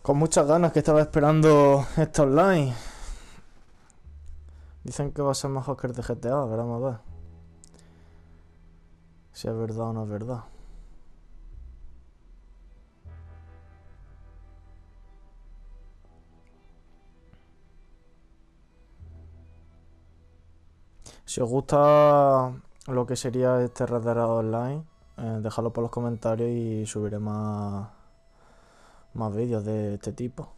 Con muchas ganas, que estaba esperando este online. Dicen que va a ser mejor que el de GTA, veremos a ver si es verdad o no es verdad. Si os gusta lo que sería este Red Dead Online, dejadlo por los comentarios y subiré más vídeos de este tipo.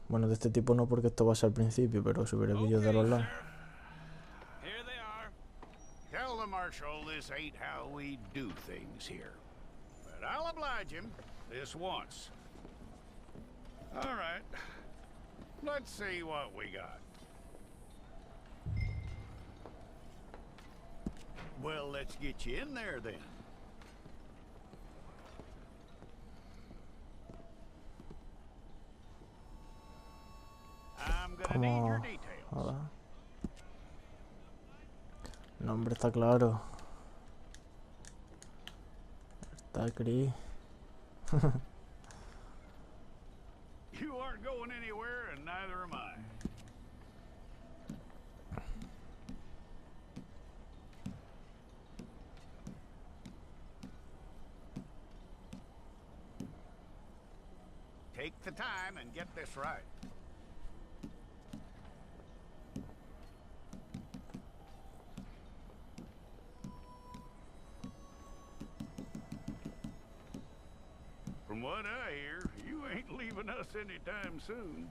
Bueno, de este tipo no, porque esto va a ser al principio, pero subiré vídeos del online. Here they are. Tell the Marshal this ain't how we do things here. But I'll oblige him this once. All right. Let's see what we got. Well, let's get you in there then. I'm gonna need your details. A ver. El nombre está claro. Está Chris. You aren't going anywhere, and neither am I. Take the time and get this right. From what I hear, you ain't leaving us anytime soon.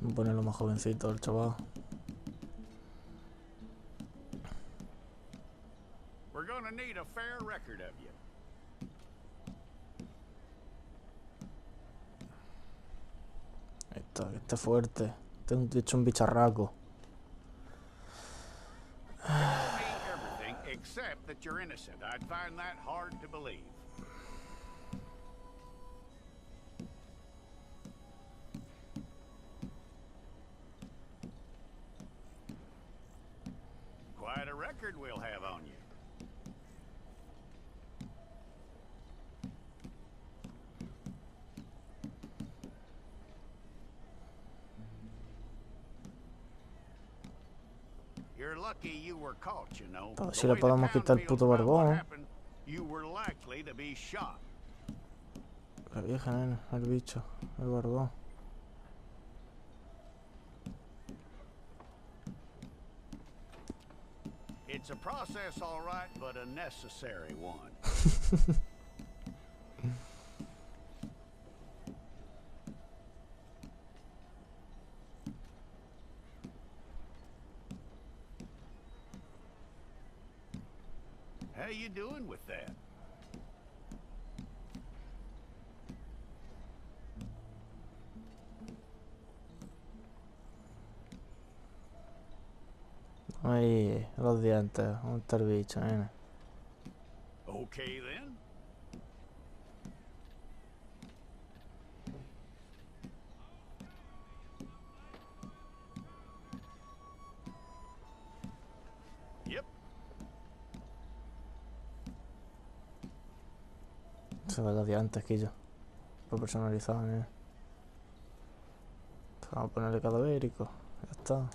Voy a ponerlo más jovencito el chaval. We're gonna need a fair record of you. Ahí está, que esté fuerte. Este es un bicharraco. Tell me everything except that you're innocent. I'd find that hard to believe. Quite a record we'll have on you. You're lucky you were caught, you know. A ver The si le way the podemos town quitar el feels puto about what barbón. happened, you were likely to be shot. La vieja, nena, el bicho, el barbón. It's a process, all right, but a necessary one. How you doing with that? Ahí, los dientes. ¿Dónde está el bicho, nena? Okay then. Yep. Se ve los dientes, Quillo. Para personalizar, nena. Vamos a ponerle cadavérico. Ya está.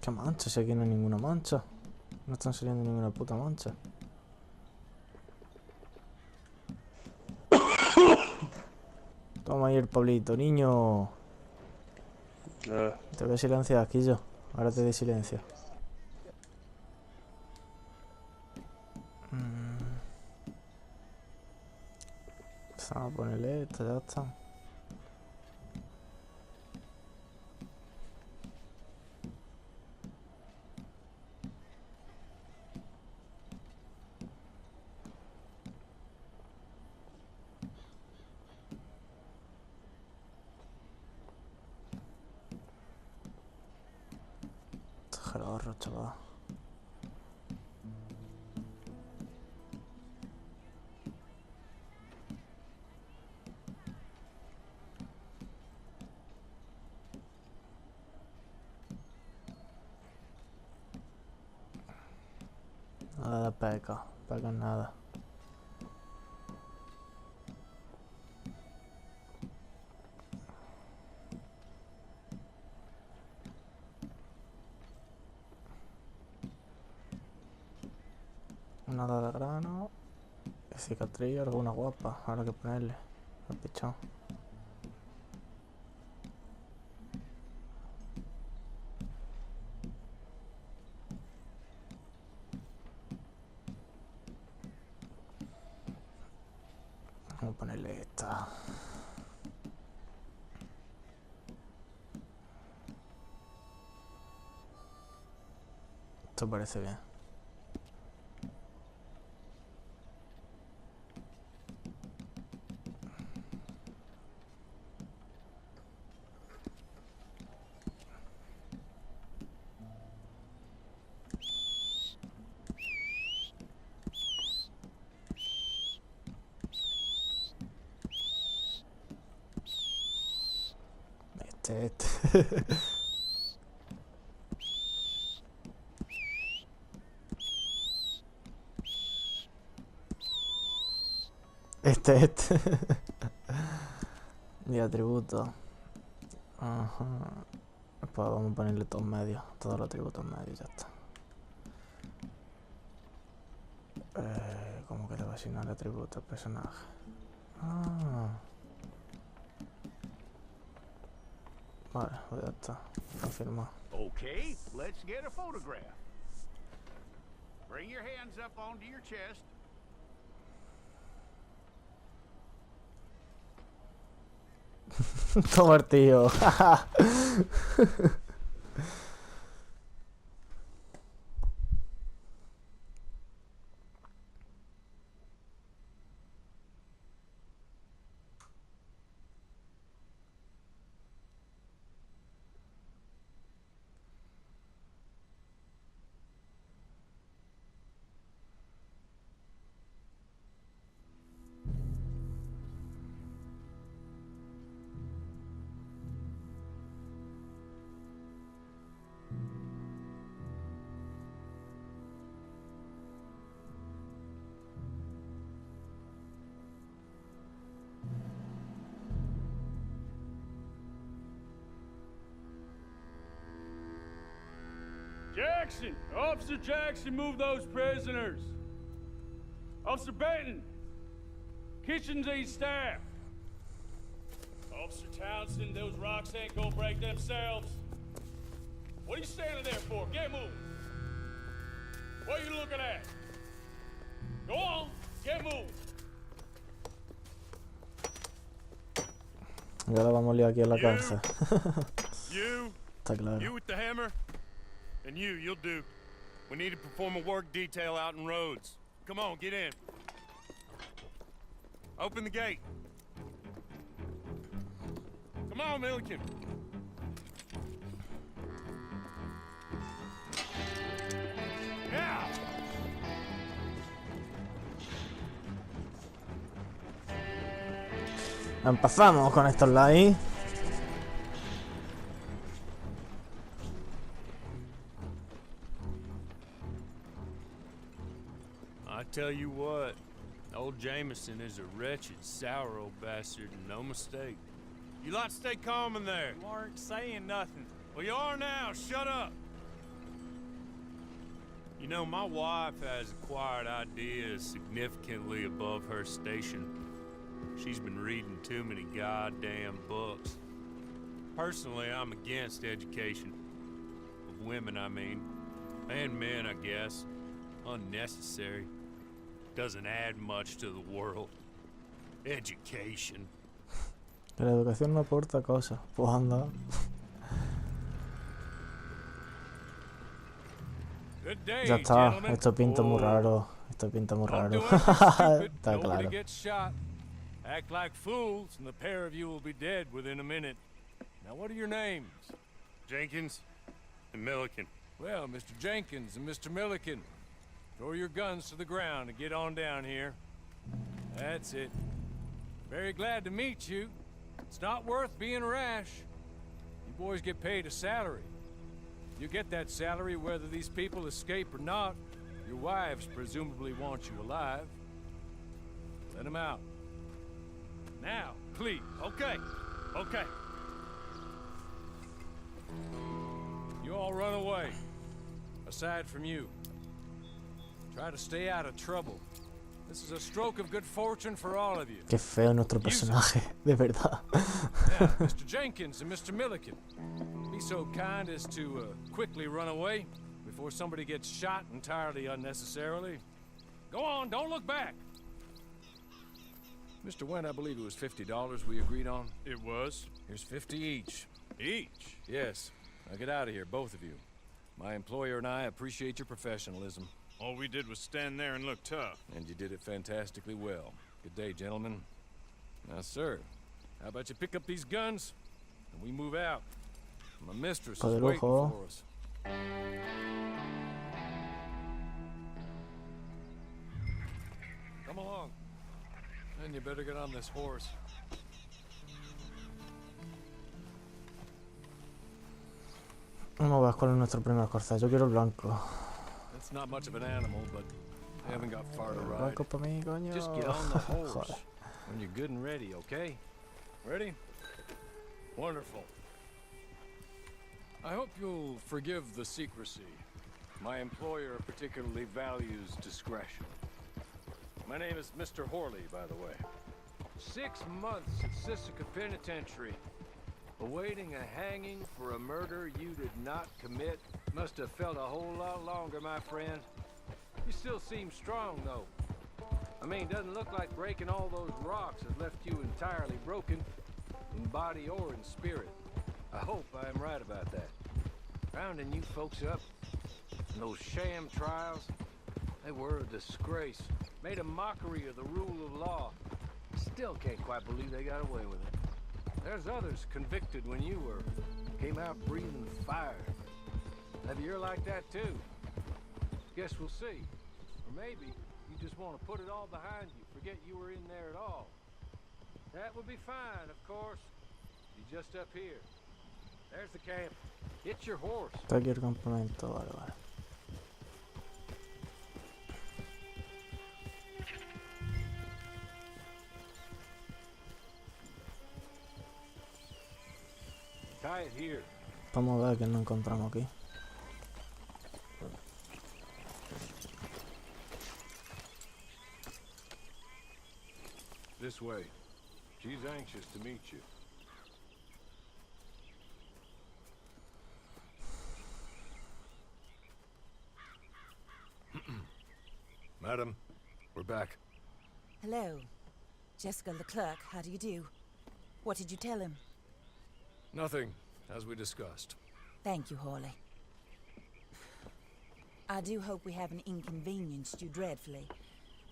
¿Qué mancha? Si aquí no hay ninguna mancha. No están saliendo ninguna puta mancha. Toma ahí el Pablito, niño. Te voy a silenciar aquí yo. Ahora te doy silencio. Vamos a ponerle esto, ya está. Gerorro, chaval. Nada de peca. Peca nada. Nada de grano. Cicatriz, alguna guapa. Ahora que ponerle. El pichón. Vamos a ponerle esta. Esto parece bien. Este. Este. Y atributos. Ajá. Pues vamos a ponerle todos medios. Todos los atributos medios, ya está. ¿Cómo que le va a asignar atributos al personaje? Ah. Vale, pues ya está. Confirmado. Okay, let's get a photograph. Bring your hands up onto your chest. Toma el tío. Jackson! Officer Jackson, move those prisoners. Officer Benton, kitchens ain't staffed. Officer Townsend, those rocks ain't gonna break themselves. What are you standing there for? Get moving. What are you looking at? Go on, get moving. Y ahora vamos a liar aquí en la You. cárcel. You, Está claro. you with the hammer, and you'll do. We need to perform a work detail out in Rhodes. Come on, get in. Open the gate. Come on, Milliken. Now! Empezamos con estos likes. I tell you what, old Jameson is a wretched, sour old bastard, and no mistake. You lot stay calm in there. You aren't saying nothing. Well, you are now. Shut up. You know, my wife has acquired ideas significantly above her station. She's been reading too many goddamn books. Personally, I'm against education. Of women, I mean. And men, I guess. Unnecessary. Doesn't add much to the world. Education. Que la educación no aporta cosas. Pues anda. Good day, Ya está. gentlemen. Esto pinta muy Oh, raro. Esto pinta muy don't raro. do anything stupid. Está Nobody claro. gets shot. Act like fools, and the pair of you will be dead within a minute. Now, what are your names? Jenkins and Milliken. Well, Mr. Jenkins and Mr. Milliken, throw your guns to the ground and get on down here. That's it. Very glad to meet you. It's not worth being rash. You boys get paid a salary. You get that salary whether these people escape or not. Your wives presumably want you alive. Let them out. Now, please. Okay. Okay. You all run away. Aside from you. Try to stay out of trouble. This is a stroke of good fortune for all of you. Qué feo nuestro personaje, de verdad. Now, Mr. Jenkins and Mr. Milliken, be so kind as to quickly run away before somebody gets shot entirely unnecessarily. Go on, don't look back. Mr. Wynn, I believe it was $50 we agreed on. It was. Here's 50 each. Each. Yes. Now get out of here, both of you. My employer and I appreciate your professionalism. All we did was stand there and look tough. And you did it fantastically well. Good day, gentlemen. Now, sir, how about you pick up these guns and we move out? My mistress Pa' is de waiting lujo. for us. Come along. And you better get on this horse. Vamos a ver cuál es nuestro primer corcel. Yo quiero el blanco. It's not much of an animal, but I haven't got far to El ride. blanco para mí, coño. Just get on the horse Joder. when you're good and ready, okay? Ready? Wonderful. I hope you'll forgive the secrecy. My employer particularly values discretion. My name is Mr. Horley, by the way. 6 months at Sisika Penitentiary, awaiting a hanging for a murder you did not commit. Must have felt a whole lot longer, my friend. You still seem strong, though. I mean, doesn't look like breaking all those rocks has left you entirely broken, in body or in spirit. I hope I am right about that. Rounding you folks up, and those sham trials, they were a disgrace. Made a mockery of the rule of law. Still can't quite believe they got away with it. There's others convicted when you were. Came out breathing fire. Maybe you're like that too. Guess we'll see. Or maybe you just want to put it all behind you, forget you were in there at all. That would be fine, of course. You're just up here. There's the camp. Get your horse. Está aquí el campamento, vale, vale. Tie it here. Vamos a ver qué nos encontramos aquí. This way. She's anxious to meet you. Madam, we're back. Hello. Jessica Leclerc, how do you do? What did you tell him? Nothing, as we discussed. Thank you, Hawley. I do hope we haven't inconvenienced you dreadfully.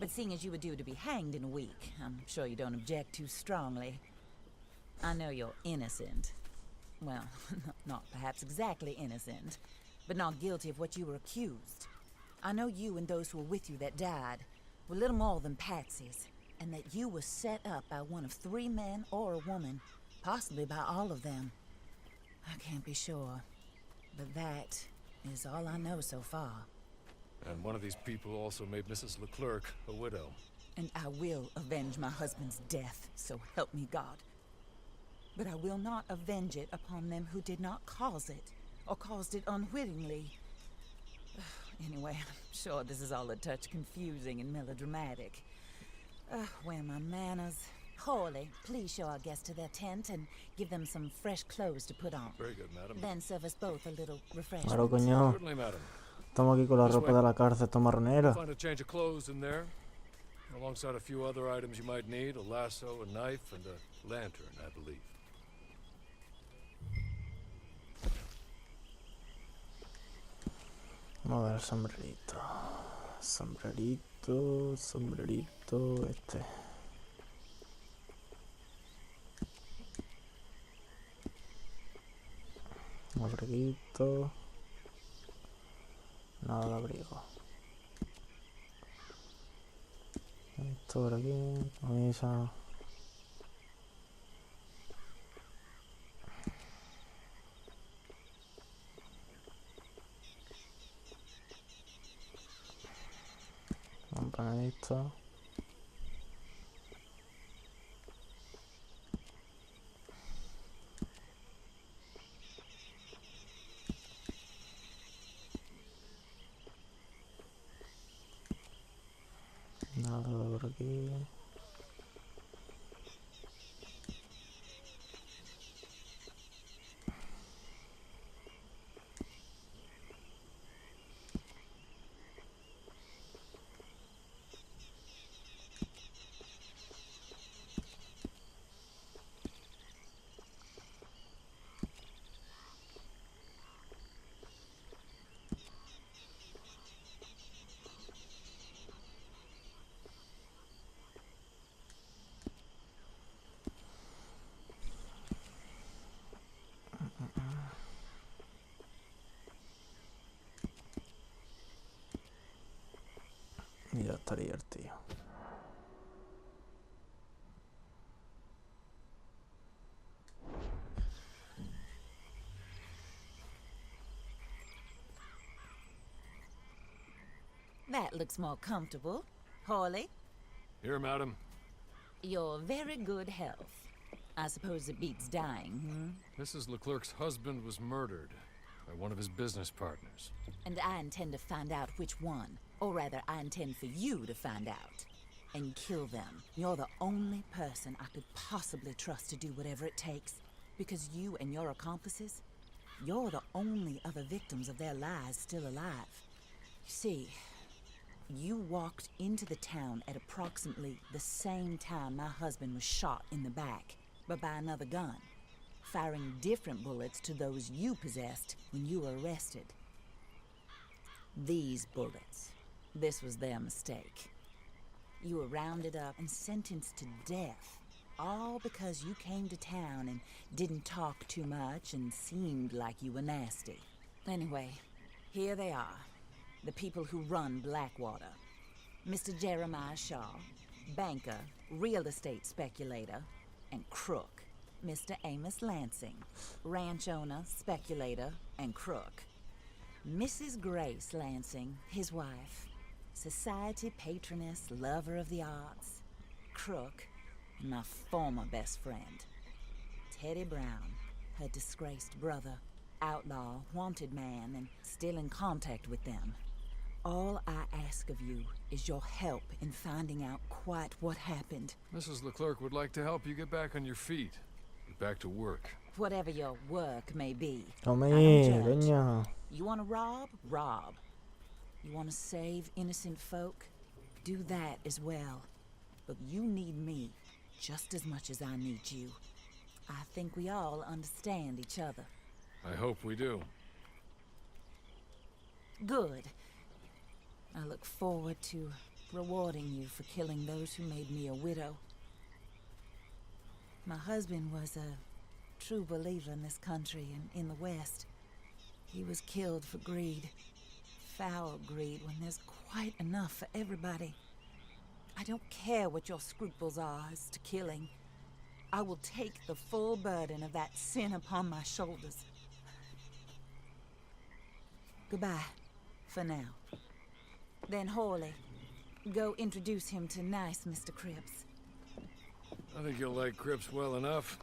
But seeing as you were due to be hanged in a week, I'm sure you don't object too strongly. I know you're innocent. Well, not perhaps exactly innocent, but not guilty of what you were accused. I know you and those who were with you that died were little more than patsies, and that you were set up by one of 3 men or a woman, possibly by all of them. I can't be sure, but that is all I know so far. And one of these people also made Mrs. Leclerc a widow. And I will avenge my husband's death, so help me God. But I will not avenge it upon them who did not cause it, or caused it unwittingly. Anyway, I'm sure this is all a touch confusing and melodramatic. Where are my manners? Hawley, please show our guests to their tent and give them some fresh clothes to put on. Very good, madam. Then serve us both a little refreshment. Claro, coño. Certainly, madam. Estamos aquí con la This ropa way. de la cárcel, esta marronera. Find a change of clothes in there, alongside a few other items you might need: a lasso, a knife, and a lantern, I believe. Vamos a ver el sombrerito. Sombrerito, sombrerito, este. Abriguito. Nada de abrigo. Esto por aquí, camisa. Campanadito. Nada por aquí. Y ya estaría el tío. That looks more comfortable. Hawley, Here, madam. your very good health. I suppose it beats dying, Mrs. Leclerc's husband was murdered by one of his business partners. And I intend to find out which one. Or rather, I intend for you to find out. And kill them. You're the only person I could possibly trust to do whatever it takes. Because you and your accomplices, you're the only other victims of their lies still alive. You see, you walked into the town at approximately the same time my husband was shot in the back, but by another gun, firing different bullets to those you possessed when you were arrested. These bullets, this was their mistake. You were rounded up and sentenced to death, all because you came to town and didn't talk too much and seemed like you were nasty. Anyway, here they are, the people who run Blackwater. Mr. Jeremiah Shaw, banker, real estate speculator, and crook. Mr. Amos Lansing, ranch owner, speculator, and crook. Mrs. Grace Lansing, his wife, society patroness, lover of the arts, crook, and my former best friend. Teddy Brown, her disgraced brother, outlaw, wanted man, and still in contact with them. All I ask of you is your help in finding out quite what happened. Mrs. Leclerc would like to help you get back on your feet. Get back to work. Whatever your work may be. Tome, I don't judge. coño. You want to rob? Rob. You want to save innocent folk? Do that as well. But you need me just as much as I need you. I think we all understand each other. I hope we do. Good. I look forward to rewarding you for killing those who made me a widow. My husband was a true believer in this country and in the West. He was killed for greed. Foul greed when there's quite enough for everybody. I don't care what your scruples are as to killing. I will take the full burden of that sin upon my shoulders. Goodbye, for now. Then Hawley, go introduce him to nice Mr. Cripps. I think you'll like Cripps well enough.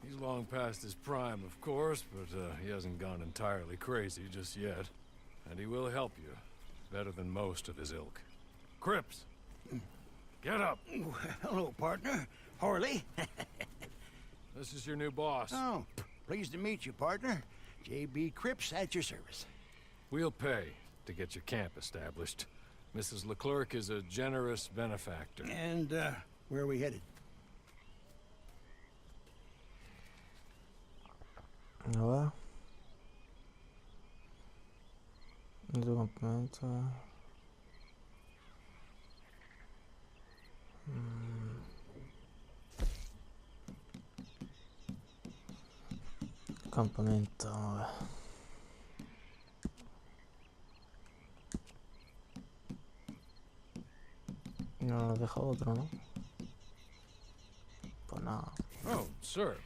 He's long past his prime, of course, but he hasn't gone entirely crazy just yet. And he will help you, better than most of his ilk. Cripps! Get up! Hello, partner. Horley. This is your new boss. Oh, pleased to meet you, partner. J.B. Cripps at your service. We'll pay to get your camp established. Mrs. Leclerc is a generous benefactor. And, where are we headed? A ver. De tu campamento. Campamento, vamos a ver. No nos deja otro, ¿no? Pues nada. Oh, sir.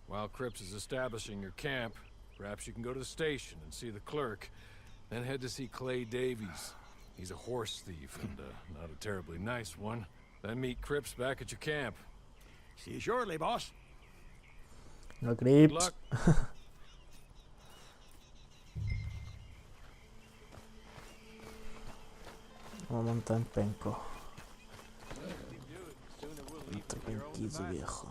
While Cripps is establishing your camp, perhaps you can go to the station and see the clerk, then head to see Clay Davies. He's a horse thief and not a terribly nice one. Then meet Cripps back at your camp. See you shortly, boss. No Good creeps. luck. Vamos a montar en penco. Este penquito viejo.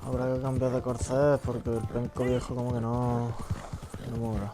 Habrá que cambiar de corcel porque el penco viejo como que no mola.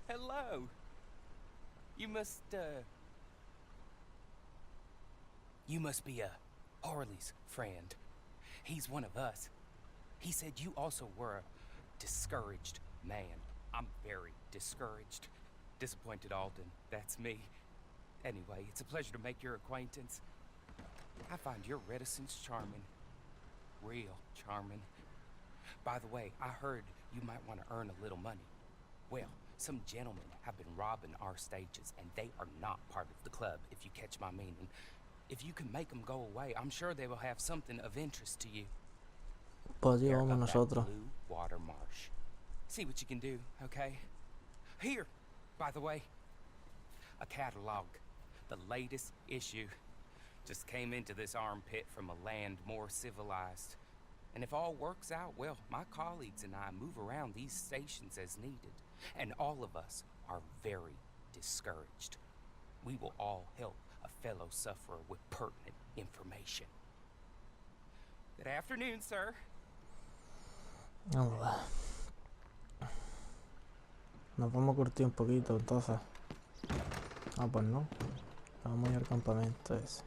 Hello. You must be Harley's friend. He's one of us. He said you also were a discouraged man. I'm very discouraged. Disappointed Alden, that's me. Anyway, it's a pleasure to make your acquaintance. I find your reticence charming. Real charming. By the way, I heard you might want to earn a little money. Well, some gentlemen have been robbing our stages, and they are not part of the club, if you catch my meaning. If you can make them go away, I'm sure they will have something of interest to you. Pues They're vamos up that nosotros. Blue Water Marsh. See what you can do, okay? Here, by the way, a catalog. The latest issue. Just came into this armpit from a land more civilized. And if all works out, well, my colleagues and I move around these stations as needed. And all of us are very discouraged. We will all help a fellow sufferer with pertinent information. Good afternoon, sir. Vamos a ver. Nos vamos a curtir un poquito entonces. Ah, pues no. Vamos a ir al campamento ese.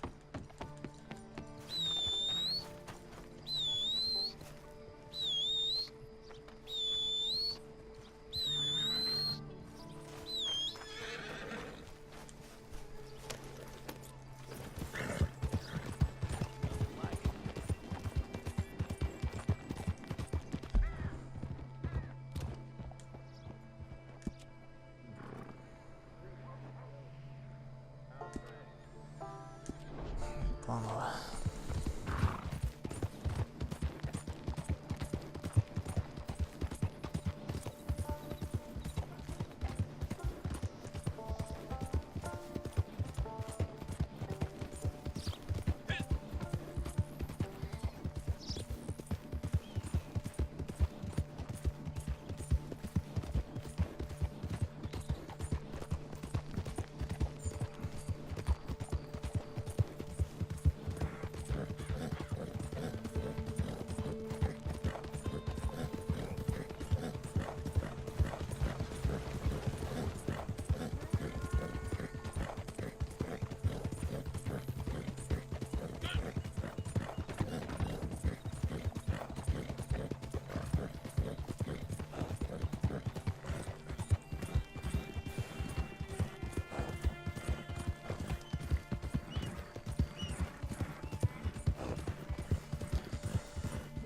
Vamos a ver.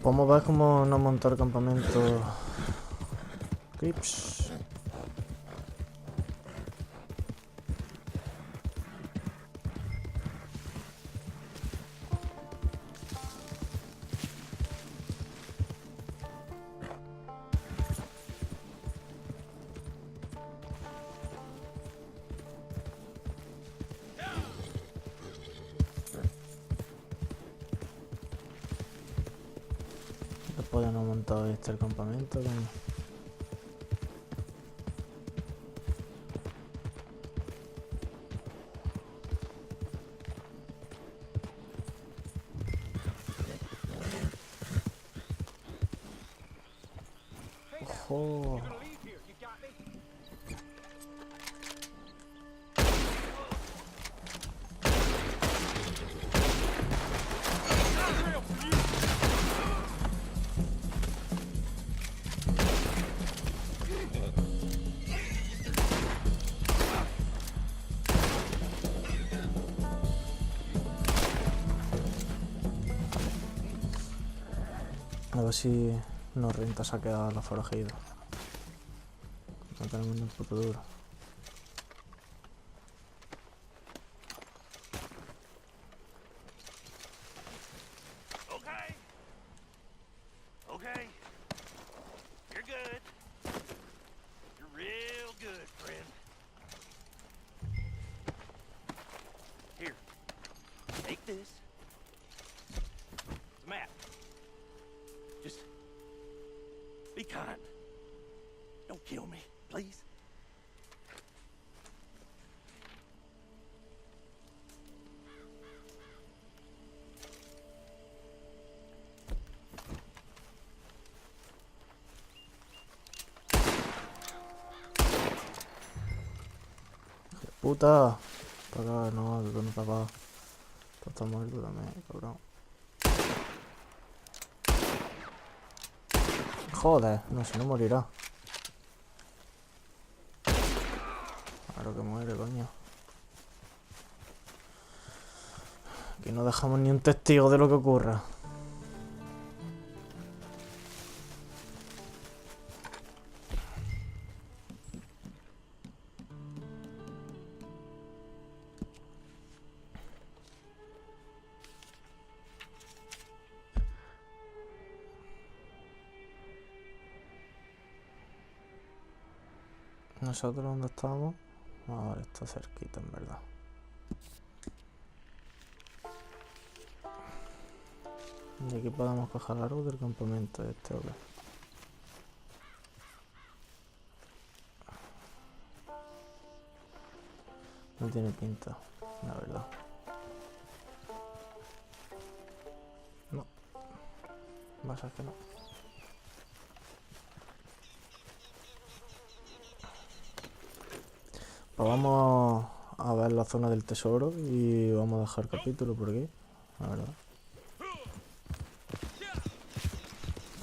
Podemos ver cómo no montar campamento. Crips. Después de no montar el campamento, coño. Ojo. A ver si nos renta saquear a los forajidos. No tenemos ni un puto duro. Okay. Okay. You're good. You're real good, friend. Here. Take this. It's a map. Just be kind. Don't kill me, please. ¡Puta! Para acá, no, que no está acá. Tú estás muerto también, cabrón. Joder, no sé, no morirá. Claro que muere, coño. Aquí no dejamos ni un testigo de lo que ocurra. ¿Nosotros dónde estamos? Vale, está cerquita, en verdad. Y aquí podemos coger algo del campamento este, ¿ok? No tiene pinta, la verdad. No. Va a ser que no. Pues vamos a ver la zona del tesoro y vamos a dejar el capítulo por aquí, la verdad.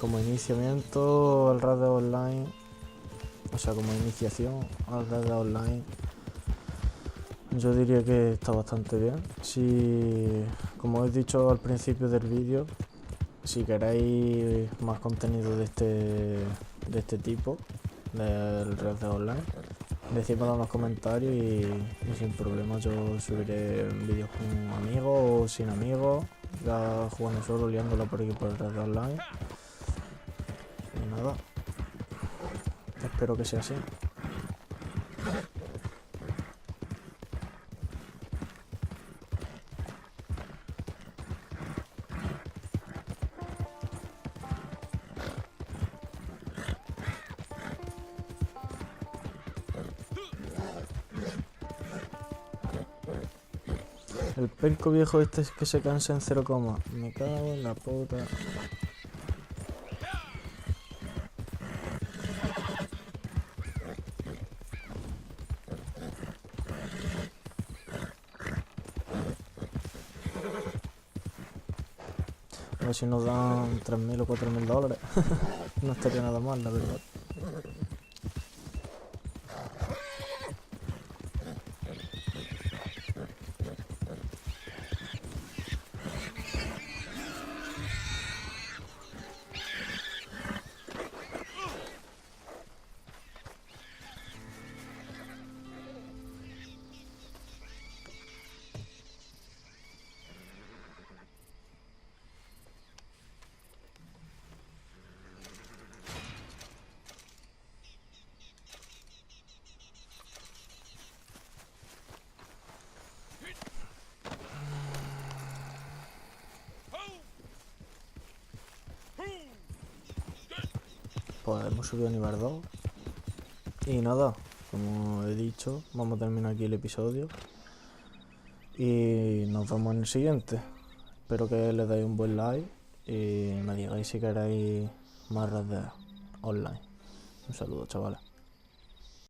Como iniciamiento al Red Dead Online, o sea, como iniciación al Red Dead Online, yo diría que está bastante bien. Si, como he dicho al principio del vídeo, si queréis más contenido de este tipo, del Red Dead Online, decídmelo en los comentarios y sin problema yo subiré vídeos con amigos o sin amigos, ya jugando solo, liándola por aquí por el Red Dead Online. Y nada, espero que sea así. El penco viejo este es que se cansa en 0, me cago en la puta. A ver si nos dan 3.000 o 4.000 dólares. No estaría nada mal, la verdad. pues hemos subido a nivel 2. Y nada, como he dicho, vamos a terminar aquí el episodio. Y nos vemos en el siguiente. Espero que le deis un buen like y me digáis si queréis más redes online. Un saludo, chavales.